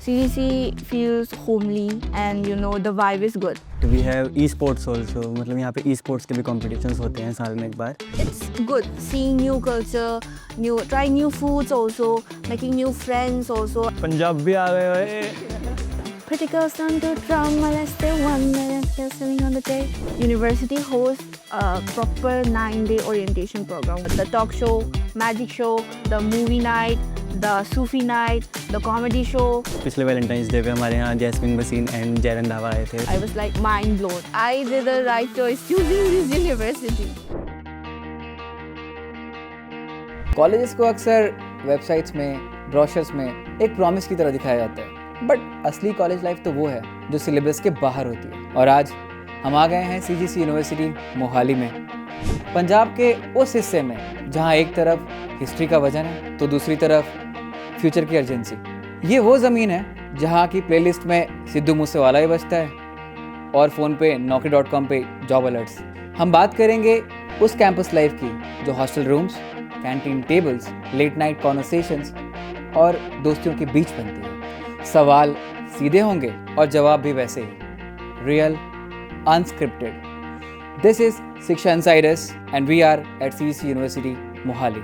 CDC feels homely and the vibe is good. We have e-sports also, मतलब यहाँ पे e-sports के भी competitions होते हैं साल में एक बार. It's good seeing new culture, trying new foods also, making new friends also. Punjab भी आ गए. Pretty girls don't do drama, let's do 1 million skills sitting on the day. University hosts a proper 9-day orientation program. The talk show, magic show, the movie night, the Sufi night, the comedy show. पिछले Valentine's day पे हमारे यहाँ jasmine Wasim and जैरन धावा आए थे. I was like mind blown. I did the right choice choosing this university. Colleges को अक्सर websites में, ब्रोशर्स में एक प्रॉमिस की तरह दिखाया जाता है, बट असली कॉलेज लाइफ तो वो है जो सिलेबस के बाहर होती है. और आज हम आ गए हैं CGC यूनिवर्सिटी मोहाली में, पंजाब के उस हिस्से में जहां एक तरफ हिस्ट्री का वजन है तो दूसरी तरफ फ्यूचर की अर्जेंसी. ये वो ज़मीन है जहां की प्लेलिस्ट में सिद्धू मूसेवाला ही बजता है और फ़ोन पे naukri.com पे जॉब अलर्ट्स. हम बात करेंगे उस कैंपस लाइफ की जो hostel rooms, canteen tables, late night conversations और दोस्तियों के बीच बनती है. सवाल सीधे होंगे और जवाब भी वैसे ही, real, unscripted. This is Shiksha insiders and we are at CGC university Mohali.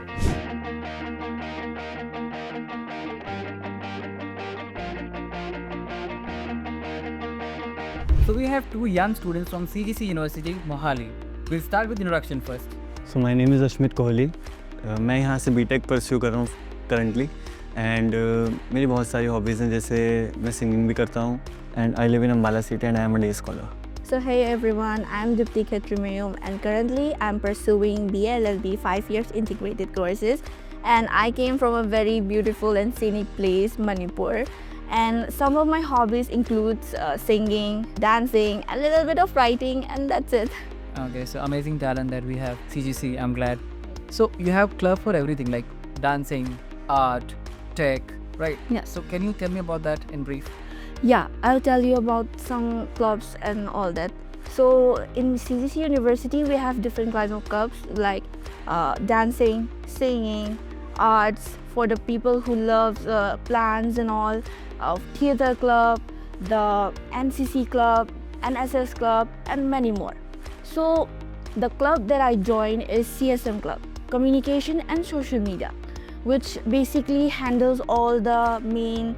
So we have two young students from CGC University Mohali. We'll start with introduction first. So my name is Ashmit Kohli. मैं यहाँ से B.Tech pursue कर रहा हूँ currently and मेरी बहुत सारी hobbies हैं, जैसे मैं सिंगिंग भी करता हूँ and I live in Ambala city and I am a day scholar. So hey everyone, I'm Dipti Khetrimayum and currently I'm pursuing BA LLB 5 years integrated courses, and I came from a very beautiful and scenic place, Manipur, and some of my hobbies includes singing, dancing, a little bit of writing, and that's it. Okay, so amazing talent that we have CGC. I'm glad. So you have club for everything like dancing, art, tech, right? Yes. So can you tell me about that in brief? Yeah, I'll tell you about some clubs and all that. So in CGC University, we have different kinds of clubs like dancing, singing, arts for the people who love plants and all, theater club, the NCC club, NSS club, and many more. So the club that I joined is CSM club, Communication and Social Media, which basically handles all the main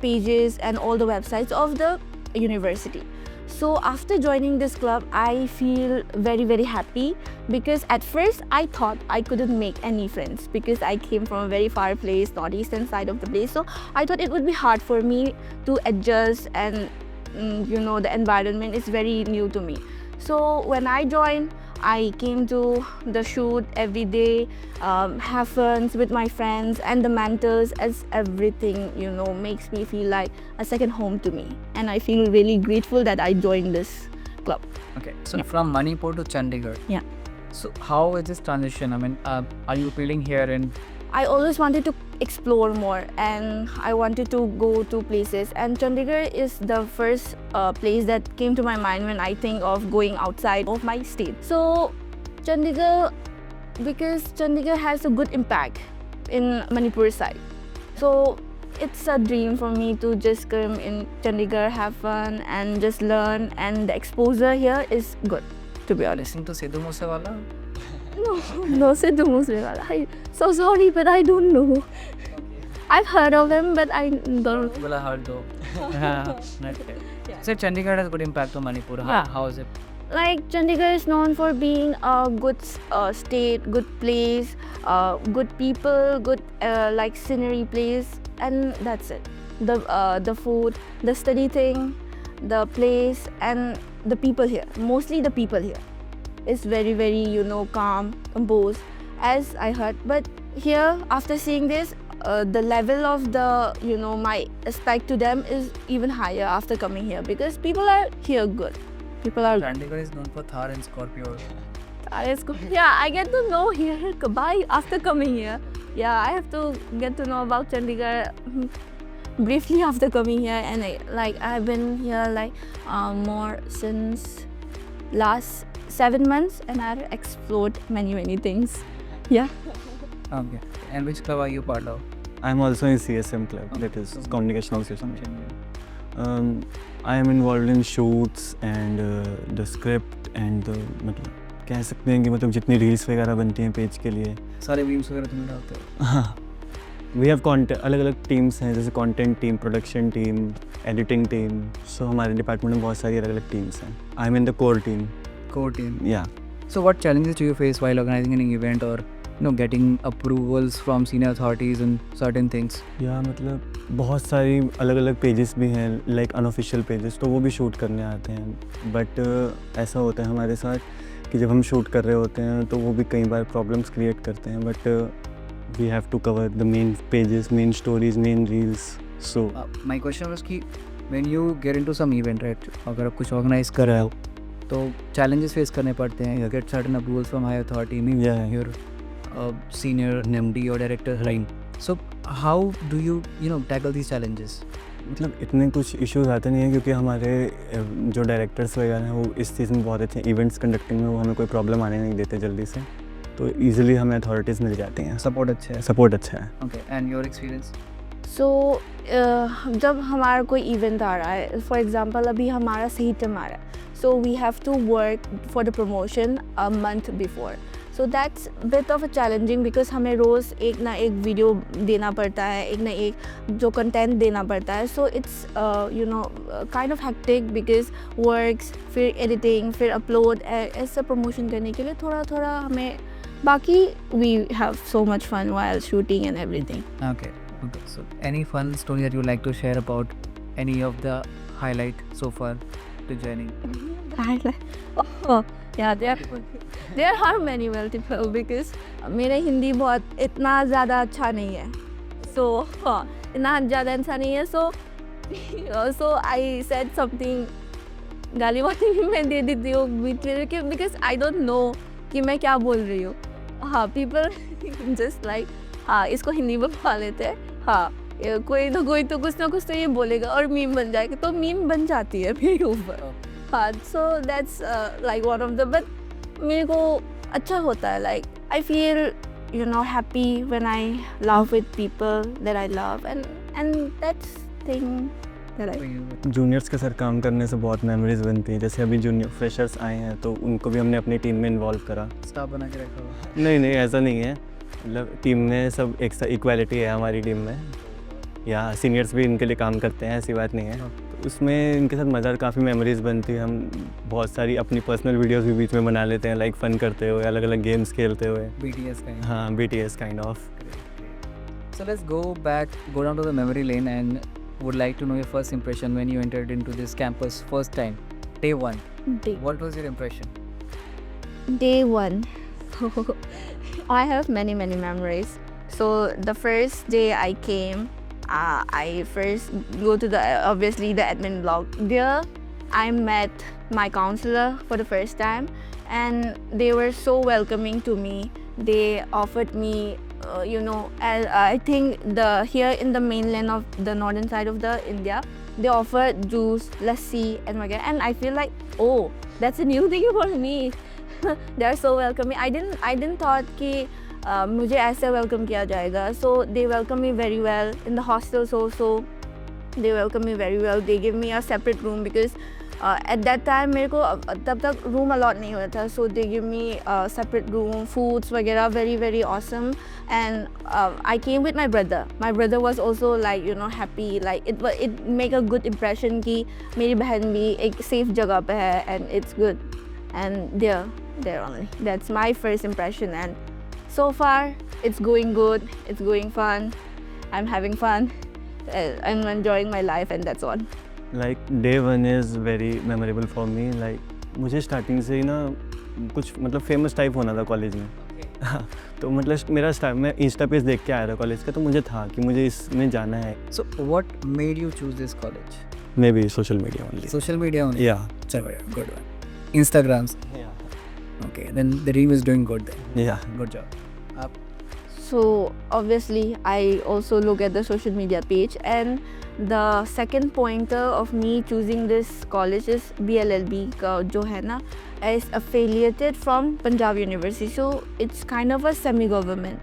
pages and all the websites of the university. So after joining this club, I feel very, very happy because at first I thought I couldn't make any friends because I came from a very far place, northeastern side of the place. So I thought it would be hard for me to adjust, and the environment is very new to me. So when I joined, I came to the shoot every day, have fun with my friends, and the mentors as everything, makes me feel like a second home to me. And I feel really grateful that I joined this club. Okay, so from Manipur to Chandigarh. Yeah. So how is this transition? I mean, are you feeling here in? I always wanted to explore more and I wanted to go to places, and Chandigarh is the first place that came to my mind when I think of going outside of my state. So Chandigarh, because Chandigarh has a good impact in Manipur side. So it's a dream for me to just come in Chandigarh, have fun and just learn, and the exposure here is good, to be honest. Listen to Sidhu Moosewala? No, Sidhu Moosewala. I'm so sorry, but I don't know. I've heard of him, but I don't. Well, I heard though. Okay. So Chandigarh has good impact on Manipur. Yeah. How is it? Like Chandigarh is known for being a good state, good place, good people, good like scenery place, and that's it. The food, the study thing, the place, and the people here. Mostly the people here is very, very calm, composed, as I heard. But here, after seeing this, the level of the my respect to them is even higher after coming here because people are here good. People are. Chandigarh is known for Thar and Scorpio. Yeah, I get to know here by after coming here. Yeah, I have to get to know about Chandigarh briefly after coming here, and I've been here more since last 7 months, and I've explored many things. Yeah. Okay. And which club are you part of? I am also in CSM club, that is Communication Association. I am involved in shoots and the script and मतलब कह सकते हैं कि मतलब जितनी reels वगैरह बनती हैं पेज के लिए, सारे मीम्स वगैरह तुम्हें डालते हो? हाँ, वी हैव कॉन्टेंट, अलग अलग टीम्स हैं, जैसे content team, production team, editing team. So हमारे डिपार्टमेंट में बहुत सारी अलग अलग टीम्स हैं. I am in the core team. Core team. या So what challenges do you face while organizing an event or getting approvals from senior authorities and certain things? या मतलब बहुत सारी अलग अलग पेजेस भी हैं, लाइक अनऑफिशियल पेजेस, तो वो भी शूट करने आते हैं. बट ऐसा होता है हमारे साथ कि जब हम शूट कर रहे होते हैं तो वो भी कई बार प्रॉब्लम्स क्रिएट करते हैं. But we have to cover the main pages, main stories, main reels. So My question was कि when you get into some event, right? अगर आप कुछ organize कर रहे हो तो challenges face करने पड़ते हैं. You get certain approvals from high authority, maybe Yeah. your senior MD or director, right? So how do you tackle these challenges? मतलब इतने कुछ इश्यूज आते नहीं हैं क्योंकि हमारे जो डायरेक्टर्स वगैरह हैं वो इस चीज़ में बहुत अच्छे हैं. इवेंट्स कंडक्टिंग में वो हमें कोई प्रॉब्लम आने नहीं देते जल्दी से, तो ईजिली हमें अथॉरिटीज़ मिल जाती हैं. Support अच्छा है. सपोर्ट अच्छा है. Okay, and your experience? सो जब हमारा कोई इवेंट आ रहा है, फॉर एग्जांपल अभी हमारा सही टाइम आ रहा है, so we have to work for the promotion a month before. So that's bit of a challenging because हमें रोज़ एक ना एक वीडियो देना पड़ता है, एक ना एक जो कंटेंट देना पड़ता है. So it's kind of hectic because works, फिर एडिटिंग, फिर अपलोड, ऐसा प्रमोशन करने के लिए थोड़ा थोड़ा हमें. बाकी we have so much fun while shooting and everything. Okay. So any fun story that you like to share about any of the highlight so far to joining? Oh, yeah, there are many multiple because मेरा हिंदी बहुत इतना ज़्यादा अच्छा नहीं है. So इतना ज़्यादा अच्छा नहीं है. So I said something गाली वाली भी मैं दे देती हूँ बीच में because I don't know कि मैं क्या बोल रही हूँ. हाँ, people just like हाँ इसको हिंदी में पढ़ा लेते हैं. हाँ, कोई तो कुछ ना कुछ तो ये बोलेगा और मीम बन जाएगा, तो मीम बन जाती है मेरे ऊपर. हाँ, so that's like one of the. But मेरे को अच्छा होता है, like I feel happy when I love with people that I love and that's thing that I. Juniors के साथ काम करने से बहुत मेमोरीज बनती हैं. जैसे अभी जूनियर फ्रेशर्स आए हैं तो उनको भी हमने अपनी टीम में इन्वॉल्व करा. Staff बना के रखा हुआ. नहीं ऐसा नहीं है, मतलब टीम में सब एक साथ इक्वालिटी है हमारी टीम में. या सीनियर्स भी इनके लिए काम करते हैं, ऐसी बात नहीं है. तो उसमें इनके साथ मज़ा, काफ़ी मेमोरीज बनती है. हम बहुत सारी अपनी पर्सनल वीडियोस भी बीच में बना लेते हैं, लाइक फ़न करते हुए, अलग अलग गेम्स खेलते हुए. BTS kind. हाँ, BTS kind of. So let's go down to the memory lane and would like to know your first impression when you entered into this campus first time, day one. What was your impression? Day one. I have many memories. So the first day I came, I first go to obviously the admin block. There I met my counselor for the first time, and they were so welcoming to me. They offered me, I think here in the mainland of the northern side of the India, they offer juice, lassi, and वगैरह. And I feel like, oh, that's a new thing for me. They are so welcoming. I didn't thought कि मुझे ऐसे welcome किया जाएगा. So they welcome me very well. In the hostels also, they welcome me very well. They give me a separate room because at that time मेरे को तब तक room allot नहीं हुआ था. So they give me a separate room, foods वगैरह, very very awesome. And I came with my brother. My brother was also like happy. Like it make a good impression कि मेरी बहन भी एक safe जगह पे है and it's good. And there only. That's my first impression. And so far it's going good. It's going fun. I'm having fun. I'm enjoying my life and that's all. Like day one is very memorable for me. Like मुझे starting से ही ना कुछ मतलब famous type होना था college में. तो मतलब मेरा मैं इंस्टा पेज देख के आया था कॉलेज का, तो मुझे था कि मुझे इसमें जाना है. So what made you choose this college? Maybe social media only. Social media only? Yeah. Chalo, yeah, good one. Instagrams? Yeah. Okay, then the team is doing good then. Yeah. Good job. So obviously I also look at the social media page, and the second pointer of me choosing this college is BLLB का जो है ना, is affiliated from Punjab University. So it's kind of a semi-government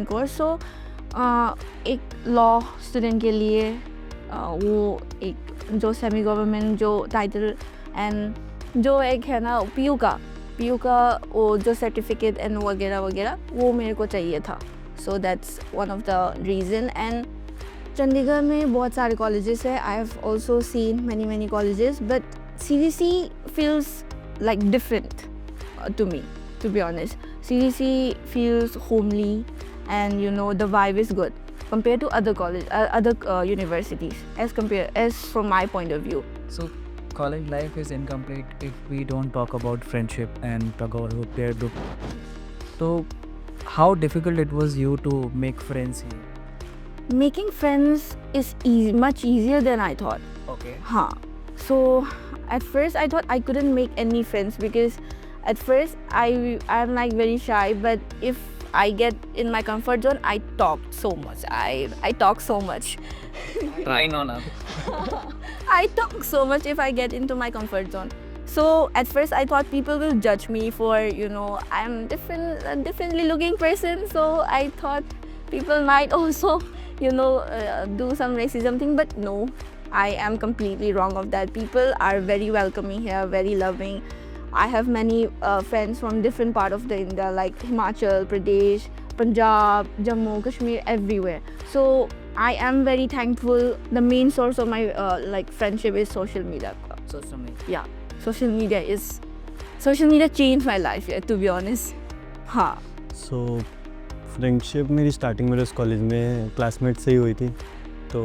course. So एक law student के लिए वो एक जो सेमी गवर्नमेंट जो टाइटल एंड जो एक है ना पीयू का वो जो सर्टिफिकेट एंड वगैरह वगैरह वो मेरे को चाहिए था. So that's one of the reason. And Chandigarh में बहुत सारे कॉलेजेस है. I have also seen many colleges but CDC feels like different to me, to be honest. CDC feels homely and you know the vibe is good compared to other universities as from my point of view. So college life is incomplete if we don't talk about friendship and talk about peer group. So how difficult it was you to make friends here? Making friends is much easier than I thought. Okay. So at first I thought I couldn't make any friends because at first I'm like very shy, but if I get in my comfort zone I talk so much. I talk so much. Try not. I talk so much if I get into my comfort zone. So at first I thought people will judge me for, you know, I'm differently looking person. So I thought people might also, you know, do some racism thing, but no, I am completely wrong of that. People are very welcoming here, very loving. I have many friends from different part of the India, like Himachal Pradesh, Punjab, Jammu, Kashmir, everywhere. So I am very thankful. The main source of my like friendship is social media. Social media. Yeah, social media changed my life, yeah, to be honest. हाँ. सो friendship मेरी starting में उस college में classmate से ही हुई थी, तो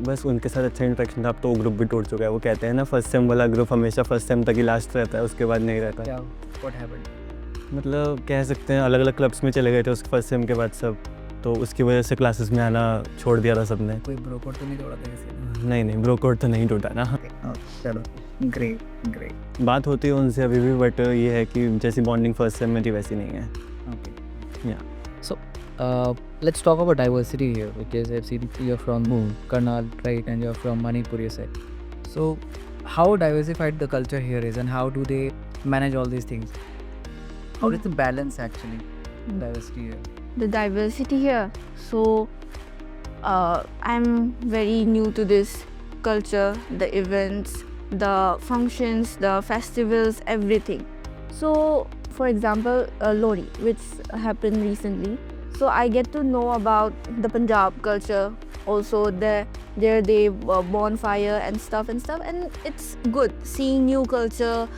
बस उनके साथ अच्छा इंटरेक्शन था. अब तो वो ग्रुप भी टूट चुका है. वो कहते हैं ना फर्स्ट सेम वाला ग्रुप हमेशा फर्स्ट सेम तक ही लास्ट रहता है, उसके बाद नहीं रहता. क्या what happened? मतलब कह सकते हैं अलग अलग क्लब्स में चले गए थे उसके फर्स्ट सेम के बाद सब, तो उसकी वजह से क्लासेस में आना छोड़ दिया था सबने. कोई ब्रोकर तो नहीं तोड़ा था किसी नहीं ब्रो कोड तो नहीं टूटा ना. ने? चलो ग्रेट. बात होती है उनसे अभी भी, बट ये है कि जैसी बॉन्डिंग फर्स्ट सेम में थी वैसी नहीं है. Okay. Yeah. So, let's talk about diversity here because I've seen you're from Karnal, right, and you're from Manipur, you said. So, how diversified the culture here is, and how do they manage all these things? How is the balance actually diversity here? The diversity here. So I'm very new to this culture, the events, the functions, the festivals, everything. So for example, Lori, which happened recently. So I get to know about the Punjab culture also. There they bonfire and stuff, and it's good seeing new culture,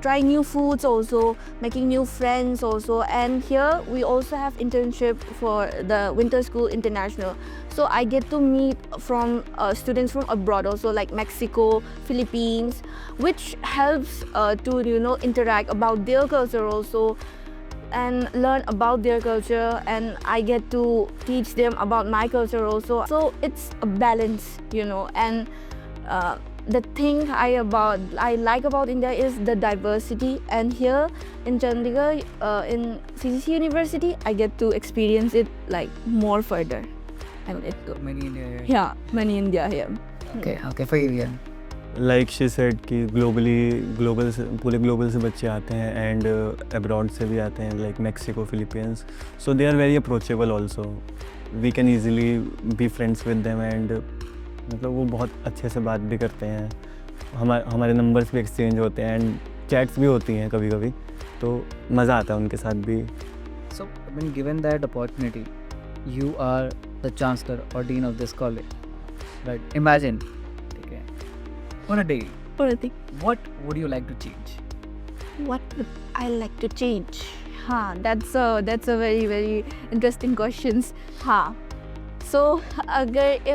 trying new foods also, making new friends also. And here we also have internship for the Winter School International. So I get to meet from students from abroad also, like Mexico, Philippines, which helps to, you know, interact about their culture also and learn about their culture, and I get to teach them about my culture also. So it's a balance, you know. And the thing I like about India is the diversity, and here in Chandigarh, in CCC University, I get to experience it like more further. And Many India here. yeah, many India here. Okay, for you, yeah. Like she said कि पूरे global से बच्चे आते हैं and abroad से भी आते हैं, like Mexico, Philippines. So they are very approachable also. We can easily be friends with them, and मतलब वो बहुत अच्छे से बात भी करते हैं. हमारे नंबर्स भी एक्सचेंज होते हैं एंड चैट्स भी होती हैं कभी कभी, तो मज़ा आता है उनके साथ भी. So, when given that opportunity, you are the chancellor or dean of this college, right? Imagine, okay, on a day, What do you think? what would you like to change? What would I like to change? That's a very interesting questions. So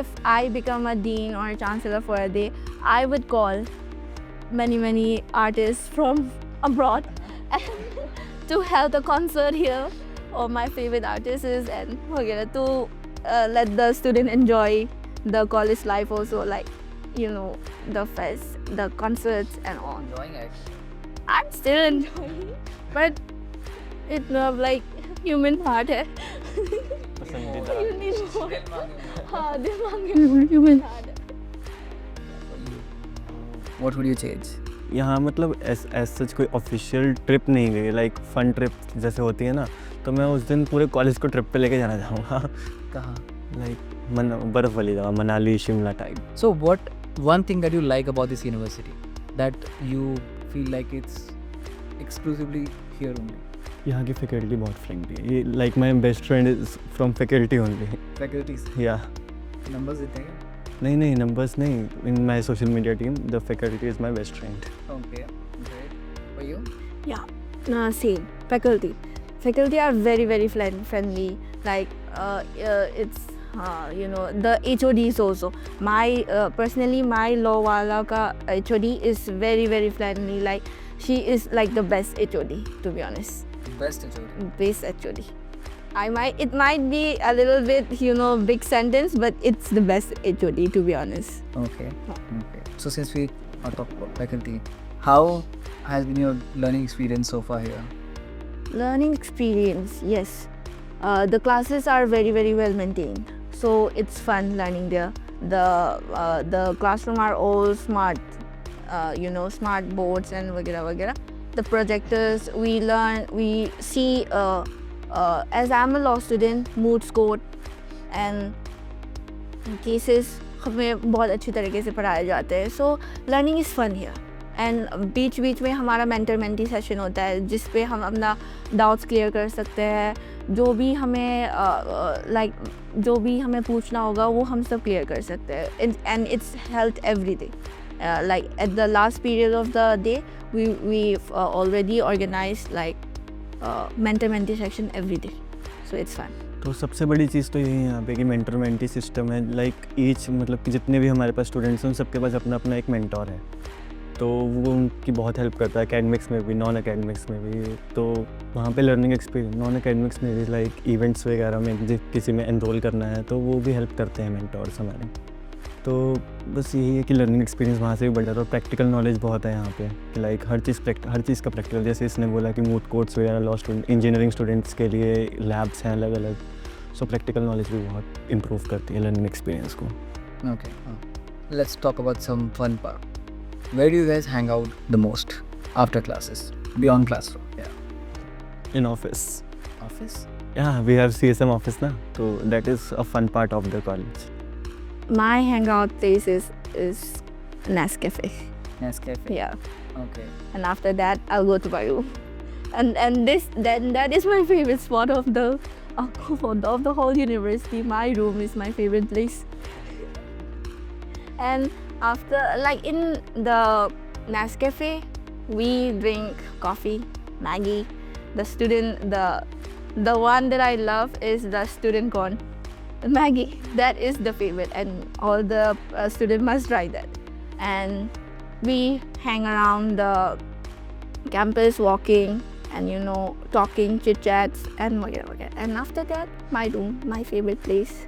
if I become a dean or a chancellor for a day, I would call many artists from abroad to have the concert here of my favorite artists and to let the student enjoy the college life also, like, you know, the fest, the concerts and all. Enjoying it. I'm still enjoying, but it's not like human heart है. You need more. दिल मांगे human heart है. What would you change? यहाँ मतलब as such कोई official trip नहीं गई, like fun trip जैसे होती है ना, तो मैं उस दिन पूरे कॉलेज को ट्रिप पे लेके जाना चाहूँगा. कहाँ? लाइक बर्फ़ वाली जगह, Manali, Shimla type. So what one thing that you like about this university that you feel like it's exclusively here only? यहाँ की फैकल्टी बहुत फ्रेंडली है। ये like my best friend is from faculty only. Faculties. या Numbers देते हैं? नहीं, numbers नहीं, in my social media team the faculty is my best friend. Okay. Great. For you? Same. Faculty are very very friendly. Like it's the HODs also. My personally my law wala ka HOD is very very friendly. Like she is like the best HOD, to be honest. Best HOD. Best HOD. It might be a little bit big sentence, but it's the best HOD, to be honest. Okay. So since we are talking about faculty, how has been your learning experience so far here? Learning experience, yes. The classes are very very well maintained, so it's fun learning there. The classroom are all smart, smart boards and वगैरह वगैरह. The projectors, we see as I'm a law student, moods court and cases हमें बहुत अच्छी तरीके से पढ़ाए जाते हैं. So learning is fun here. And बीच में हमारा मेंटर मेंटी सेशन होता है जिस पे हम अपना डाउट्स क्लियर कर सकते हैं. जो भी हमें पूछना होगा वो हम सब क्लियर कर सकते हैं. And it's health every day. Like at the last period of the day we've already organized mentor mentee section every day, so it's fun. तो सबसे बड़ी चीज़ तो यही है यहाँ पे कि मेंटर मेंटी सिस्टम है. लाइक ईच मतलब कि जितने भी हमारे पास स्टूडेंट्स हैं उन सबके पास अपना अपना एक मेंटोर है, तो वो उनकी बहुत हेल्प करता है एकेडमिक्स में भी, नॉन एकेडमिक्स में भी. तो वहाँ पे लर्निंग एक्सपीरियंस नॉन एकेडमिक्स में भी लाइक इवेंट्स वगैरह में किसी में एनरोल करना है तो वो भी हेल्प करते हैं मेंटोर्स हमारे. तो बस यही है कि लर्निंग एक्सपीरियंस वहाँ से भी बढ़ जाता है. और प्रैक्टिकल नॉलेज बहुत है यहाँ पे कि लाइक हर चीज़ का प्रैक्टिकल. जैसे इसने बोला कि मूड कोर्ट्स वगैरह लॉ स्टूडेंट इंजीनियरिंग स्टूडेंट्स के लिए लैब्स हैं अलग अलग. सो प्रैक्टिकल नॉलेज भी बहुत इम्प्रूव करती है लर्निंग एक्सपीरियंस को. Okay. Let's talk about some fun part. Where do you guys hang out the most after classes, beyond classroom? Yeah. In office. Office? Yeah, we have CSM office na, so that is a fun part of the college. My hangout place is Nescafe. Nescafe? Yeah. Okay. And after that I'll go to my room. And that is my favorite spot of the whole university. My room is my favorite place. And after, like in the Nescafe, we drink coffee, Maggie. The one that I love is the student corn Maggie. That is the favorite, and all the student must try that. And we hang around the campus, walking and talking, chit chats, and whatever. And after that, my room, my favorite place,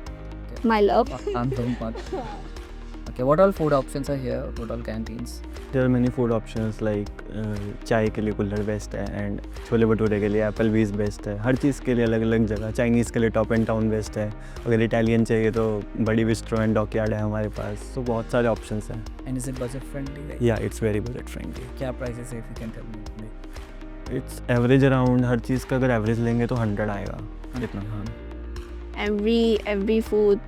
my love. Okay, what all food options are here? What all canteens? There are many food options like चाय के लिए कुल्हड़ best है and chole bhature के लिए Apple बीज best है. हर चीज़ के लिए अलग अलग जगह. चाइनीज़ के लिए टॉप एंड टाउन बेस्ट है. अगर इटालियन चाहिए तो बड़ी बिस्ट्रो एंड डॉकयार्ड है हमारे पास. तो बहुत सारे ऑप्शंस हैं. And is it budget friendly? या इट्स वेरी बजट फ्रेंडली. क्या prices है if you can tell me? It's average around हर चीज़ का अगर एवरेज लेंगे तो 100 आएगा इतना. हाँ. Every food,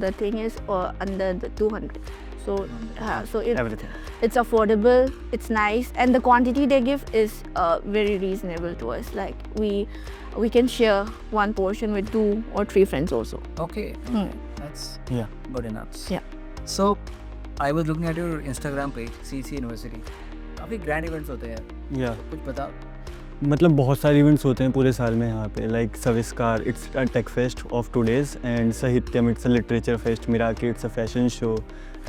the thing is under the 200. So Everything. it's affordable, it's nice, and the quantity they give is very reasonable to us. Like we can share one portion with 2 or 3 friends also. Okay. That's Yeah. good enough. Yeah. So I was looking at your Instagram page, CC University. काफ़ी grand events होते हैं. या कुछ बता. मतलब बहुत सारे events होते हैं पूरे साल में यहाँ पे. Like Saviskar, it's a tech fest of 2 days, and Sahityam, it's a literature fest. Meraki, it's a fashion show,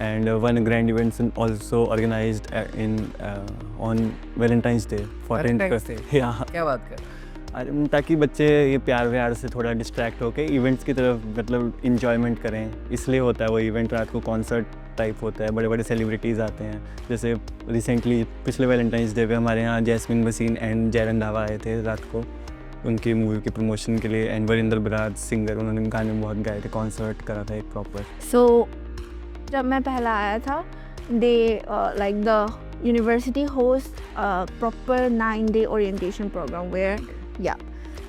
and one grand events also organized on Valentine's Day for Valentine's Day? Yeah. क्या बात कर. अरे ताकि बच्चे ये प्यार व्यार से थोड़ा डिस्ट्रैक्ट होके इवेंट्स की तरफ मतलब इंजॉयमेंट करें, इसलिए होता है वो इवेंट. रात को कॉन्सर्ट टाइप होता है, बड़े बड़े सेलिब्रिटीज़ आते हैं. जैसे रिसेंटली पिछले वैलेंटाइंस डे पे हमारे यहाँ जैस्मिन वसीम एंड जय रंधावा आए थे रात को उनकी मूवी के प्रमोशन के लिए. एंड वरिंदर बराज सिंगर, उन्होंने गाने बहुत गाए थे. कॉन्सर्ट करा था एक प्रॉपर. So जब मैं पहला आया था, they like the university hosts a proper 9-day orientation program where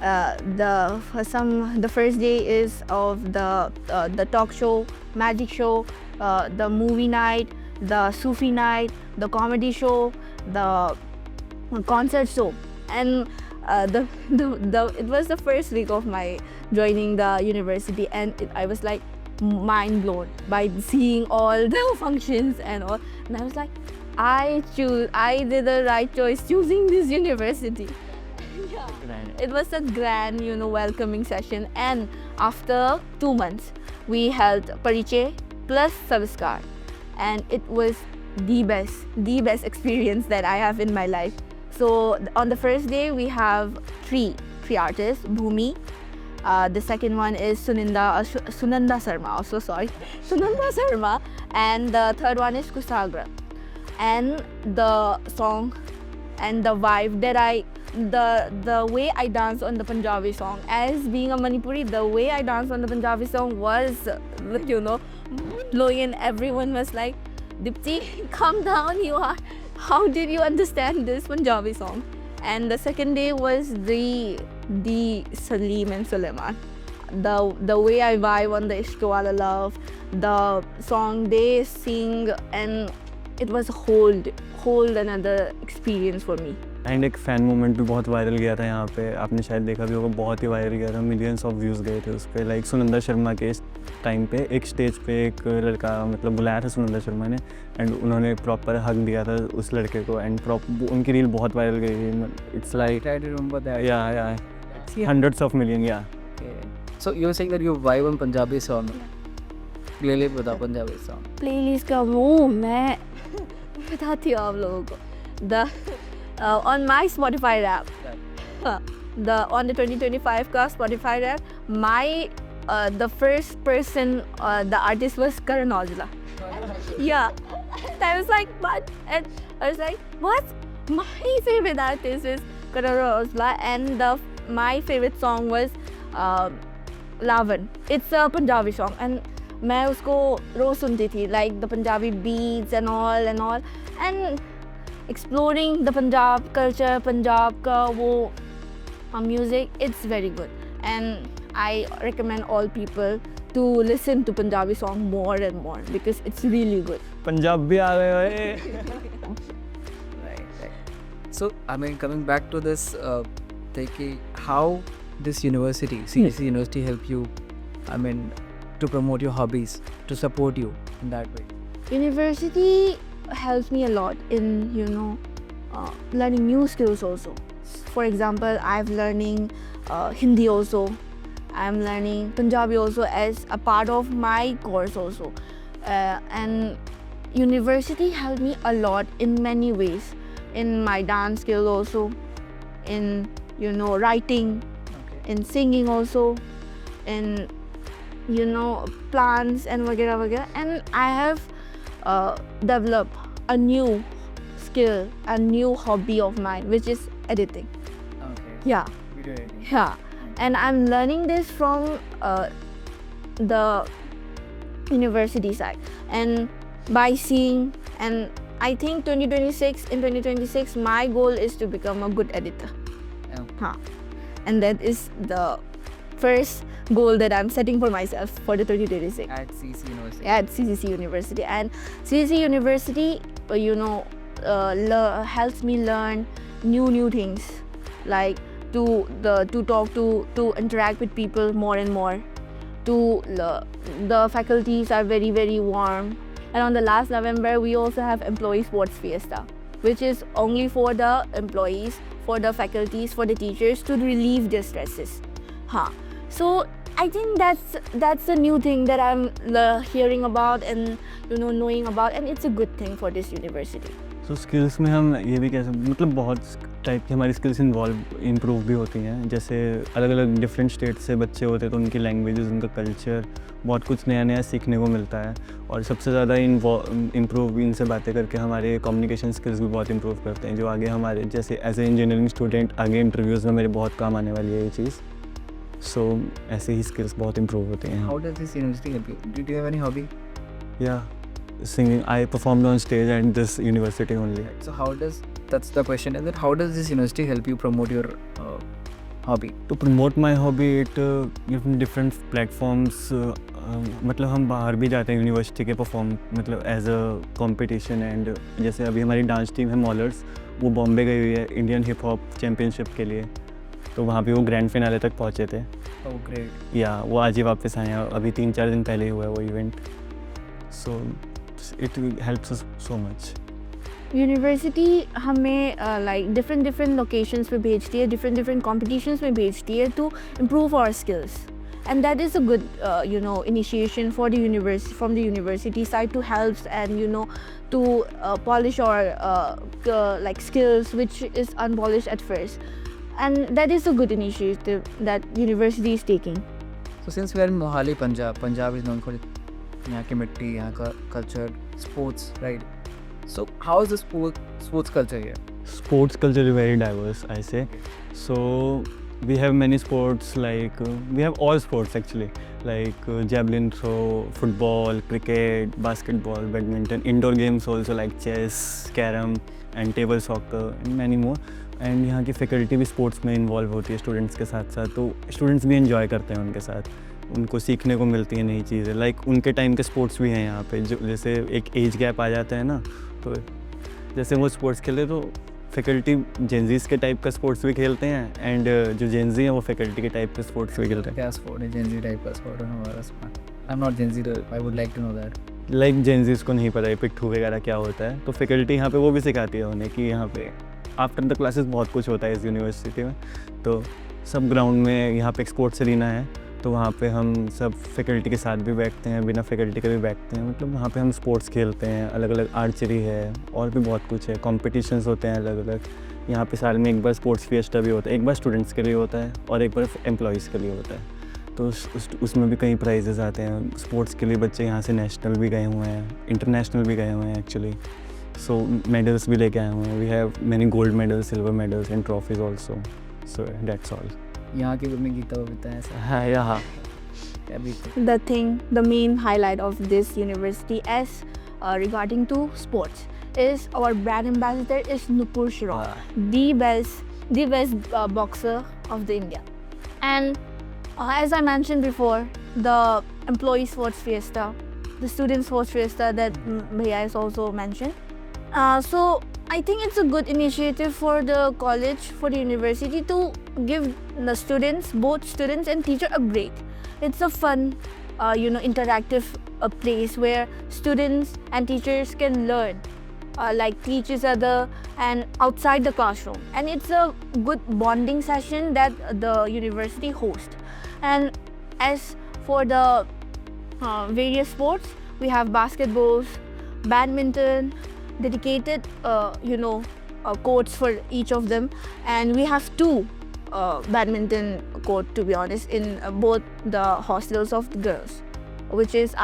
The first day is of the talk show, magic show, the movie night, the Sufi night, the comedy show, the concert show, and it was the first week of my joining the university, and I was like mind blown by seeing all the functions and all, and I was like, I did the right choice choosing this university. Yeah. It was a grand, welcoming session, and after 2 months, we held Pariche plus Saviskar, and it was the best experience that I have in my life. So on the first day, we have three artists, Bhumi. The second one is Sunanda Sarma. Also sorry, Sunanda Sarma, and the third one is Kusagra. And the song and the vibe that the way I danced on the Punjabi song, as being a Manipuri, the way I danced on the Punjabi song was, blowing, and everyone was like, Dipti, calm down, how did you understand this Punjabi song? And the second day was the Salim and Suleiman. The way I vibe on the Ishq Wala Love, the song they sing, and it was a whole another experience for me. And एक fan moment भी बहुत viral गया था यहाँ पे, आपने शायद देखा भी होगा, बहुत ही वायरल गया था, मिलियंस ऑफ व्यूज़ गए थे उस पर। लाइक सुनंदा शर्मा के टाइम पे एक स्टेज पे एक लड़का मतलब बुलाया था सुनंदा शर्मा ने, एंड उन्होंने प्रॉपर हक दिया था उस लड़के को, एंड उनकी रील बहुत वायरल गई। It's like I remember that. या हंड्रेड्स ऑफ मिलियन या। So you're saying that you vibe on Punjabi song. Clearly बता Punjabi song. प्लेलिस्ट का वो मैं बताती हूँ आप लोगों को। On my Spotify rap, on the 2025 का Spotify rap, the first person, the artist was Karan Aujla. Yeah, and I was like, what? And I was like, what? My favorite artist is Karan Aujla, and my favorite song was Lavan. It's a Punjabi song, and मैं उसको रोज सुनती थी, like the Punjabi beats and all, and exploring the Punjab culture, Punjab ka wo music, it's very good, and I recommend all people to listen to Punjabi song more and more because it's really good. Punjab भी आ गए भाई। Right. So I mean, coming back to this, how this university, CBC University, help you? I mean, to promote your hobbies, to support you in that way. University helps me a lot in learning new skills also. For example, I'm learning Hindi also. I'm learning Punjabi also as a part of my course also. And university helped me a lot in many ways. In my dance skill also, in writing, in singing also, in plans and वगैरह वगैरह. And I have developed a new skill, a new hobby of mine, which is editing. Okay. Yeah. Video editing. Yeah, and I'm learning this from the university side, and by seeing, and I think in 2026 my goal is to become a good editor. Yeah. And that is the first goal that I'm setting for myself for the 2026 At CC University. at CCC University. And CCC University, helps me learn new things, like to talk to interact with people more and more. The faculties are very, very warm. And on the last November, we also have Employee Sports Fiesta, which is only for the employees, for the faculties, for the teachers to relieve their stresses. So I think that's a new thing that I'm hearing about and knowing about, and it's a good thing for this university. तो skills में हम ये भी कह सकते, मतलब बहुत type की हमारी स्किल्स इम्प्रूव भी होती हैं। जैसे अलग अलग डिफरेंट स्टेट से बच्चे होते हैं तो उनकी लैंग्वेजेस, उनका कल्चर, बहुत कुछ नया सीखने को मिलता है। और सबसे ज़्यादा इम्प्रूव इनसे बातें करके हमारे कम्युनिकेशन स्किल्स भी बहुत इम्प्रूव करते हैं, जो आगे हमारे जैसे एज ए इंजीनियरिंग स्टूडेंट आगे इंटरव्यूज़ में मेरे बहुत काम आने वाली है ये चीज़। सो ऐसे ही स्किल्स बहुत इम्प्रूव होते हैं। How does this university help you? Did you have any hobby? Yeah, singing. I performed on stage at this university only. So that's the question, is that how does this university help you promote your hobby? To promote my hobby, it gives different platforms. मतलब हम बाहर भी जाते हैं university के perform मतलब as a competition and जैसे अभी हमारी डांस टीम है मॉलर्स, वो बॉम्बे गई हुई है इंडियन हिप हॉप चैम्पियनशिप के लिए, तो वहाँ पे वो ग्रैंड फिनाले तक पहुँचे थे। Oh, great. या वो आज ही वापस आए हैं, अभी 3-4 दिन पहले ही हुआ है वो event. So it helps us so much. University हमें लाइक डिफरेंट लोकेशंस पे भेजती है, डिफरेंट कॉम्पिटिशन्स में भेजती है to improve our skills, and that is a good initiation for the university from the university side to help and to polish our like skills which is unpolished at first, and that is a good initiative that university is taking. So since we are in Mohali, Punjab is known for यहाँ की मिट्टी, यहाँ का culture, sports, right? So how is the sports culture here? Sports culture is very diverse, I say. So we have many sports, like we have all sports actually, like javelin throw, football, cricket, basketball, badminton, indoor games also like chess, carom and table soccer and many more. And यहाँ की faculty भी sports में involve होती है students के साथ साथ, तो स्टूडेंट्स भी एंजॉय करते हैं उनके साथ, उनको सीखने को मिलती है नई चीज़ें। लाइक उनके टाइम के स्पोर्ट्स भी हैं यहाँ पे, जो जैसे एक एज गैप आ जाता है ना, तो जैसे वो स्पोर्ट्स खेले तो फैकल्टी जेंजीज के टाइप का स्पोर्ट्स भी खेलते हैं, एंड जो जेंजी हैं वो फैकल्टी के टाइप के स्पोर्ट्स भी खेलते हैं। क्या स्पोर्ट है? जेंजी टाइप का स्पोर्ट है हमारा sport. I am not Gen Z, I would like to know that. Like Gen Zs को नहीं पता है पिट्ठू वगैरह क्या होता है, तो फैकल्टी यहाँ पे वो भी सिखाती है उन्हें कि यहाँ पे आफ्टर द क्लासेस बहुत कुछ होता है इस यूनिवर्सिटी में। तो सब ग्राउंड में यहाँ पे एक स्पोर्ट्स एरिना है, तो वहाँ पे हम सब फैकल्टी के साथ भी बैठते हैं, बिना फैकल्टी के भी बैठते हैं, मतलब वहाँ पे हम स्पोर्ट्स खेलते हैं, अलग अलग आर्चरी है और भी बहुत कुछ है, कॉम्पिटिशन्स होते हैं अलग अलग। यहाँ पे साल में एक बार स्पोर्ट्स फिएस्टा भी होता है, एक बार स्टूडेंट्स के लिए होता है और एक बार एम्प्लॉयज़ के लिए होता है, तो उसमें भी कई प्राइजेज़ आते हैं। स्पोर्ट्स के लिए बच्चे यहाँ से नेशनल भी गए हुए हैं, इंटरनेशनल भी गए हुए हैं एक्चुअली, सो मेडल्स भी लेके आए हुए हैं। We have many gold medals, silver medals and trophies also, so that's all. यहाँ की में गीता बबीता है ऐसा हाँ यहाँ The main highlight of this university as regarding to sports is our brand ambassador is Nupur Shroff, the best boxer of the India. And as I mentioned before, the employee sports fiesta, the student sports fiesta that Bhaiya has also mentioned. So I think it's a good initiative for the college, for the university to give the students, both students and teacher, a break. It's a fun, interactive place where students and teachers can learn, like teach each other and outside the classroom. And it's a good bonding session that the university hosts. And as for the various sports, we have basketballs, badminton, dedicated, courts for each of them, and we have 2 badminton court, to be honest, in both the hostels of the girls, which is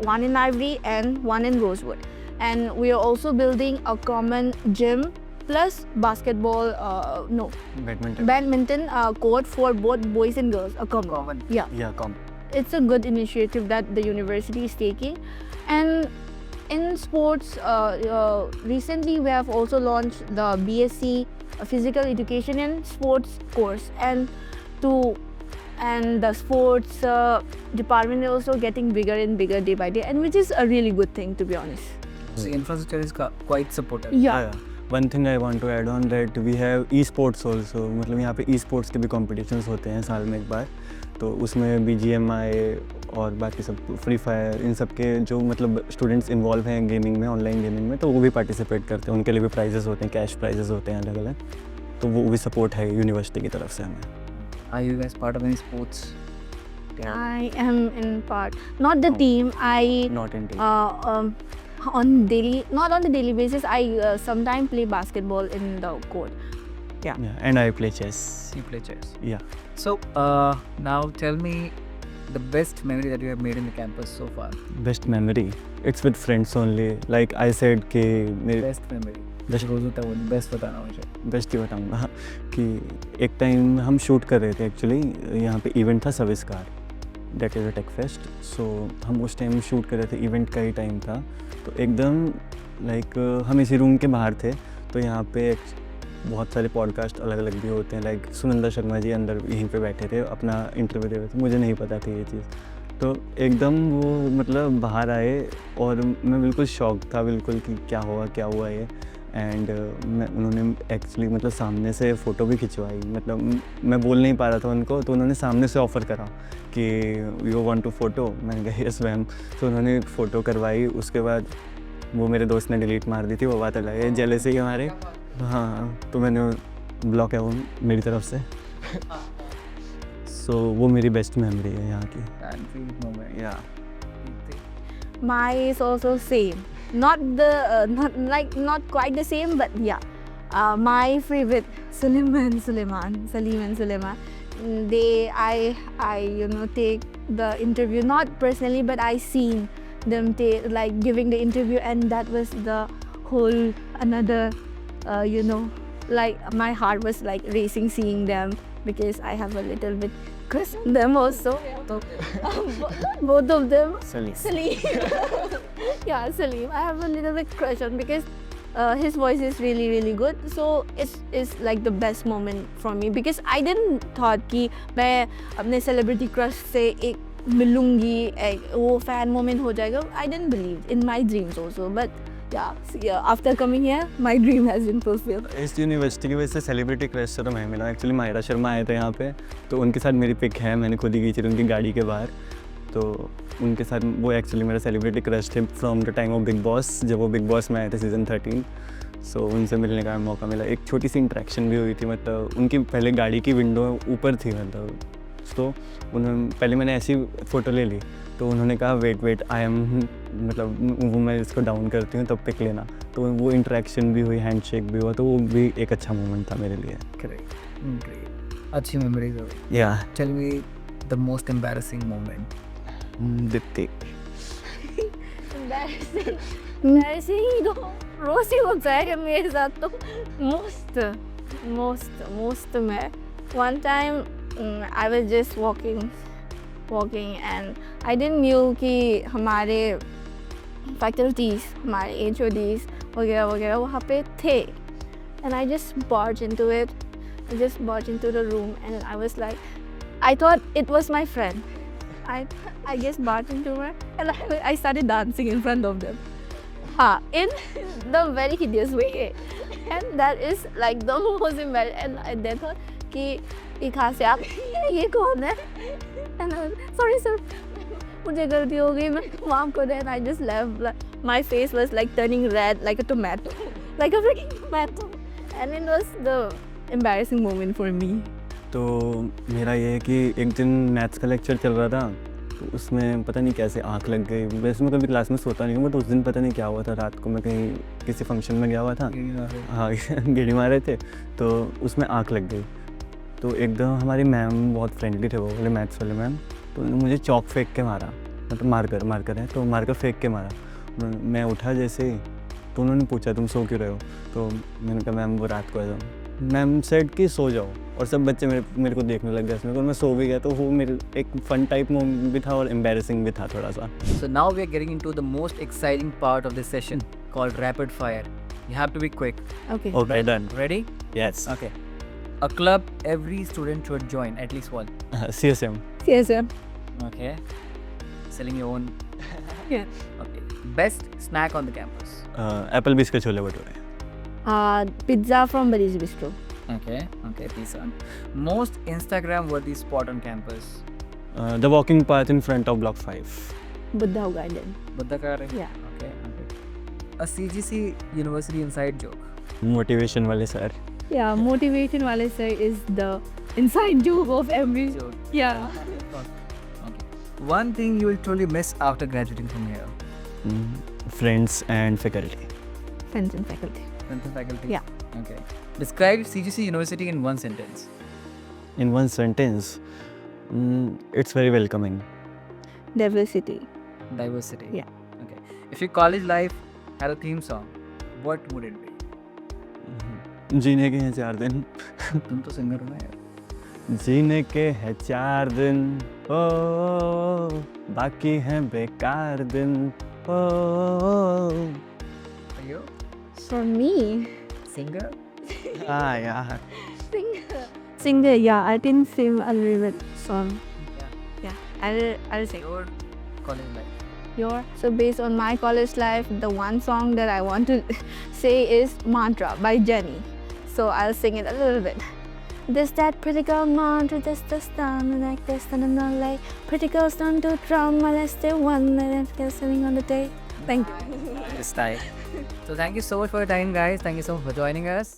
one in Ivory and one in Rosewood. And we are also building a common gym plus basketball, badminton court for both boys and girls. A common. Yeah, common. It's a good initiative that the university is taking. And in sports, recently we have also launched the BSc Physical Education and Sports course, and the sports department is also getting bigger and bigger day by day, and which is a really good thing, to be honest. The infrastructure is quite supportive. Yeah. One thing I want to add on that we have e-sports also, मतलब यहाँ पे e-sports के भी competitions होते हैं साल में एक बार, तो उसमें BGMI और बाकी सब फ्री फायर, इन सब के जो मतलब स्टूडेंट्स इन्वॉल्व हैं गेमिंग में, ऑनलाइन गेमिंग में, तो वो भी पार्टिसिपेट करते हैं, उनके लिए भी प्राइजेस होते हैं, कैश प्राइजेस होते हैं अलग अलग, तो वो भी सपोर्ट है यूनिवर्सिटी की तरफ से हमें। Are you guys part of any sports? I am in part, not the team. Not in team. Not on the daily basis. I sometimes play basketball in the court. Yeah. And I play chess. You play chess. Yeah. So now tell me the best memory that you have made in the campus so far. Best memory? It's with friends only. Like I said कि मेरे Best memory. रोज होता है वो best बताना मुझे। Best ही बताऊँगा कि एक टाइम हम शूट कर रहे थे एक्चुअली, यहाँ पे इवेंट था Saviskar, that is a tech fest, so हम उस टाइम शूट कर रहे थे, इवेंट का ही टाइम था, तो एकदम लाइक हम इसी रूम के बाहर थे, तो यहाँ पे बहुत सारे पॉडकास्ट अलग अलग भी होते हैं, लाइक सुनंदा शर्मा जी अंदर यहीं पे बैठे थे, अपना इंटरव्यू दे रहे थे, मुझे नहीं पता थी ये चीज़। तो एकदम वो मतलब बाहर आए और मैं बिल्कुल शॉक था बिल्कुल कि क्या हुआ ये। एंड मैं उन्होंने एक्चुअली मतलब सामने से फ़ोटो भी खिंचवाई, मतलब मैं बोल नहीं पा रहा था उनको, तो उन्होंने सामने से ऑफ़र करा कि यू वांट टू फ़ोटो। मैंने कहा यस मैम। तो उन्होंने फ़ोटो करवाई, उसके बाद वो मेरे दोस्त ने डिलीट मार दी थी, वो बात अलग है, जेलसी हमारे। हाँ, तो मैंने ब्लॉक है वो मेरी तरफ से। सो वो मेरी बेस्ट मेमोरी है यहाँ की। And favorite moment. या My is also same. Not quite the same, but yeah. My favorite Salim and Suleiman. I take the interview, not personally, but I seen them giving the interview, and that was the whole another like my heart was like racing seeing them, because I have a little bit crush on them also. Both of them. Salim. Yeah, Salim. I have a little bit crush on, because his voice is really really good. So it is like the best moment for me, because I didn't thought कि मैं अपने celebrity crush से एक मिलूंगी, वो fan moment हो जाएगा. I didn't believe in my dreams also, but yeah, after coming here, my dream has been fulfilled. इस यूनिवर्सिटी की वजह से सेलिब्रिटी क्रश से तो मैं मिला। एक्चुअली माहिरा शर्मा आए थे यहाँ पे, तो उनके साथ मेरी पिक है, मैंने खुद ही खींची थी उनकी गाड़ी के बाहर। तो उनके साथ वो एक्चुअली मेरा सेलिब्रिटी क्रश थे from the time of big boss, जब वो बिग बॉस में आए थे सीज़न 13। सो उनसे मिलने का मौका मिला, एक छोटी सी इंटरेक्शन भी हुई थी, मतलब उनकी पहले गाड़ी की विंडो ऊपर थी, मतलब तो उन्होंने पहले मैंने ऐसी फ़ोटो ले ली, तो उन्होंने कहा वेट आई एम, मतलब वो मैं इसको डाउन करती हूँ तब पिक लेना। तो वो इंटरेक्शन भी हुई, हैंडशेक भी हुआ, तो वो भी एक अच्छा मोमेंट था मेरे लिए। Great. Great. अच्छी memories है। या Tell me the most embarrassing moment. Deepti. Embarrassing तो रोज ही होता है मेरे साथ। तो most में one time I was just walking and I didn't knew कि हमारे faculties, हमारे HODs वगैरह वहाँ पे थे, and I just barged into it. I just barged into the room and I was like, I thought it was my friend. I just barged into her and I started dancing in front of them. In the very hideous way, and that is like the most embarrassing. And they thought कि ये कहाँ से आप, ये कौन है? And I was, sorry sir, मुझे गलती हो गई, मैं माफ कर दे। And I just left. My face was like turning red like a tomato, like a freaking tomato. And it was the embarrassing moment for me. तो मेरा ये है कि एक दिन मैथ्स का लेक्चर चल रहा था, तो उसमें पता नहीं कैसे आँख लग गई। वैसे मैं कभी क्लास में सोता नहीं हूँ, बट उस दिन पता नहीं क्या हुआ था, रात को मैं कहीं किसी फंक्शन में गया हुआ था। हाँ गेड़ी मारे थे, तो उसमें आँख लग गई। तो एकदम हमारी मैम बहुत फ्रेंडली थे, वो वाले मैथ्स वाले मैम, तो उन्होंने मुझे चौक फेंक के मारा, मतलब मार्कर है, तो मार्कर फेंक के मारा। मैं उठा जैसे ही, तो उन्होंने पूछा तुम सो क्यों रहे हो? तो मैंने कहा मैम वो रात को आया था। मैम सेड कि सो जाओ, और सब बच्चे मेरे को देखने लग गए इसमें, तो मैं सो भी गया। तो वो मेरे एक फन टाइप मोमेंट भी था और एम्बेरसिंग भी था थोड़ा सा। So now we are getting into the most exciting part of this session called rapid fire. You have to be quick. Okay. Okay done. Ready? Yes. Okay. A club every student should join, at least one. CSM। Yes sir. Okay. Selling your own. Yeah. Okay. Best snack on the campus. Apple बीस के chole bhature. Pizza from Buddy's Bistro. Okay. Okay. Pizza. Most Instagram worthy spot on campus. The walking path in front of block 5। Buddha Garden. Buddha Garden. Yeah. Okay. Okay. A CGC University inside joke. Motivation वाले sir. Yeah, motivation wale sir is the inside joke of every. Joke. Yeah. Okay. One thing you will truly miss after graduating from here. Friends and faculty. Friends and faculty. Friends and faculty. Yeah. Okay. Describe CGC University in one sentence. In one sentence, it's very welcoming. Diversity. Diversity. Yeah. Okay. If your college life had a theme song, what would it be? जीने के हैं 4 दिन। तुम तो singer हो ना यार। जीने के हैं 4 दिन, ओ बाकी हैं बेकार दिन, ओ। Are you For me, singer? हाँ यार Singer, yeah, I can sing a little bit song. Yeah. Yeah, I'll sing. Your college life. So based on my college life, the one song that I want to say is Mantra by Jenny. So I'll sing it a little bit. This that pretty girl mantra, this the stun like this and not like pretty girls don't do drum unless they one and they're sitting on the day. Thank you. This time. So thank you so much for your time, guys. Thank you so much for joining us.